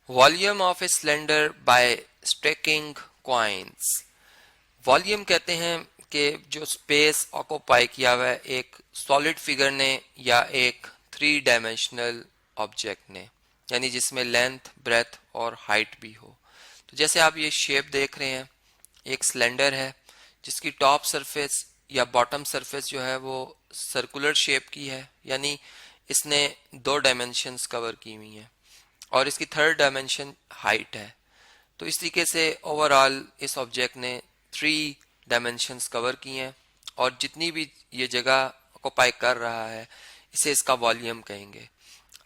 Volume of a cylinder by stacking coins. Volume कहते हैं कि जो स्पेस ऑक्यूपाई किया हुआ है एक सॉलिड फिगर ने या एक थ्री डायमेंशनल ऑब्जेक्ट ने, यानी जिसमें लेंथ, ब्रेथ और हाइट भी हो। तो जैसे आप ये शेप देख रहे हैं, एक सिलेंडर है जिसकी टॉप सरफेस या बॉटम सरफेस जो है वो सर्कुलर शेप की है, यानी इसने दो डायमेंशंस कवर की हुई हैं और इसकी थर्ड डायमेंशन हाइट है। तो इस तरीके से ओवरऑल इस ऑब्जेक्ट ने थ्री डायमेंशंस कवर किए हैं और जितनी भी ये जगह ऑक्यूपाई कर रहा है इसे इसका वॉल्यूम कहेंगे।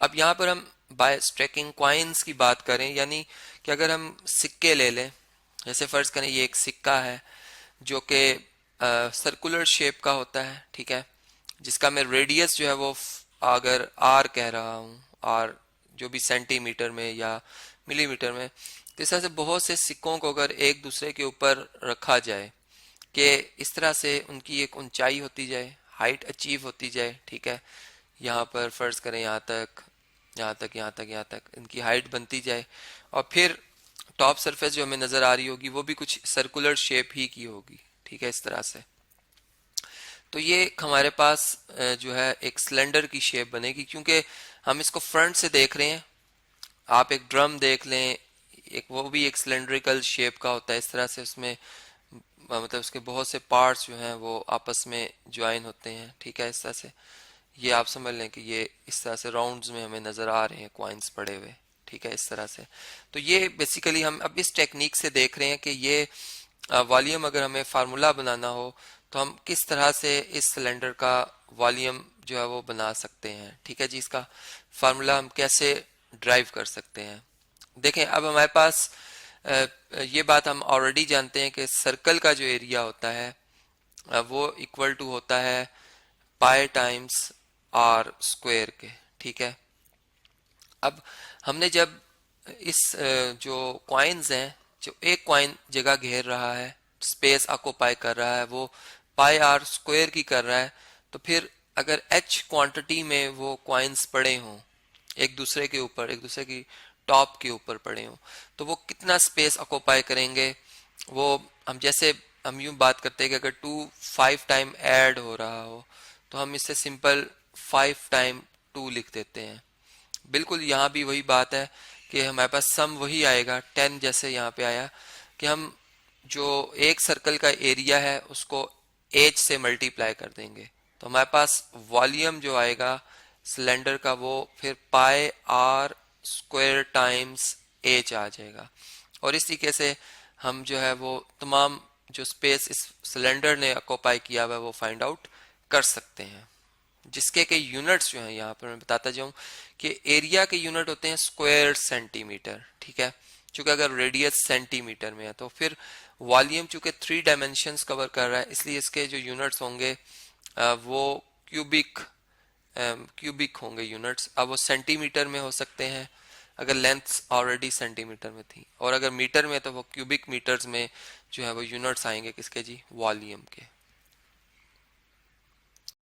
अब यहाँ पर हम बाय स्ट्रैकिंग कॉइन्स की बात करें, यानी कि अगर हम सिक्के ले लें, जैसे फर्ज करें ये एक सिक्का है जो कि सर्कुलर शेप का होता है, ठीक है, जिसका मैं रेडियस जो है वो अगर आर कह रहा हूँ, आर जो भी सेंटीमीटर में या मिलीमीटर में, तो इस तरह से बहुत से सिक्कों को अगर एक दूसरे के ऊपर रखा जाए कि इस तरह से उनकी एक ऊंचाई होती जाए, हाइट अचीव होती जाए, ठीक है, यहाँ पर फर्ज करें यहाँ तक, यहाँ तक, यहाँ तक, यहाँ तक इनकी हाइट बनती जाए और फिर टॉप सरफेस जो हमें नजर आ रही होगी वो भी कुछ सर्कुलर शेप ही की होगी, ठीक है, इस तरह से। तो ये हमारे पास जो है एक सिलेंडर की शेप बनेगी, क्योंकि हम इसको फ्रंट से देख रहे हैं। आप एक ड्रम देख लें, एक वो भी एक सिलेंड्रिकल शेप का होता है, इस तरह से उसमें मतलब उसके बहुत से पार्ट्स जो हैं वो आपस में ज्वाइन होते हैं, ठीक है, इस तरह से। ये आप समझ लें कि ये इस तरह से राउंड्स में हमें नजर आ रहे हैं कॉइन्स पड़े हुए, ठीक है, इस तरह से। तो ये बेसिकली हम अब इस टेक्निक से देख रहे हैं कि ये वॉल्यूम अगर हमें फार्मूला बनाना हो तो हम किस तरह से इस सिलेंडर का वॉल्यूम जो है वो बना सकते हैं, ठीक है जी। इसका फार्मूला हम कैसे ड्राइव कर सकते हैं। देखें, अब हमारे पास ये बात हम ऑलरेडी जानते हैं कि सर्कल का जो एरिया होता है वो इक्वल टू होता है पाई टाइम्स आर स्क्वायर के, ठीक है। अब हमने जब इस जो कॉइन्स हैं, जो एक कॉइन जगह घेर रहा है, स्पेस ऑक्यूपाई कर रहा है, वो पाई आर स्क्वायर की कर रहा है, तो फिर अगर एच क्वांटिटी में वो कॉइन्स पड़े हों एक दूसरे के ऊपर, एक दूसरे की टॉप के ऊपर पड़े हों, तो वो कितना स्पेस ऑक्यूपाई करेंगे। वो हम जैसे हम यूं बात करते हैं कि अगर 5 टाइम ऐड हो रहा हो तो हम इससे सिंपल 5 टाइम 2 लिख देते हैं। बिल्कुल यहाँ भी वही बात है कि हमारे पास सम वही आएगा 10, जैसे यहाँ पे आया कि हम जो एक सर्कल का एरिया है उसको एच से मल्टीप्लाई कर देंगे, तो हमारे पास वॉल्यूम जो आएगा सिलेंडर का वो फिर पाई आर स्क्वायर टाइम्स एच आ जाएगा। और इस तरीके से हम जो है वो तमाम जो स्पेस इस सिलेंडर ने ऑक्यूपाई किया हुआ है वो फाइंड आउट कर सकते हैं, जिसके के यूनिट्स जो हैं यहाँ पर मैं बताता जाऊं कि एरिया के यूनिट होते हैं स्क्वायर सेंटीमीटर, ठीक है। चूंकि अगर रेडियस सेंटीमीटर में है तो फिर वॉल्यूम चूंकि थ्री डायमेंशंस कवर कर रहा है, इसलिए इसके जो यूनिट्स होंगे वो क्यूबिक होंगे यूनिट्स। अब वो सेंटीमीटर में हो सकते हैं अगर लेंथ ऑलरेडी सेंटीमीटर में थी, और अगर मीटर में तो वो क्यूबिक मीटर्स में जो है वो यूनिट्स आएंगे किसके जी, वॉल्यूम के।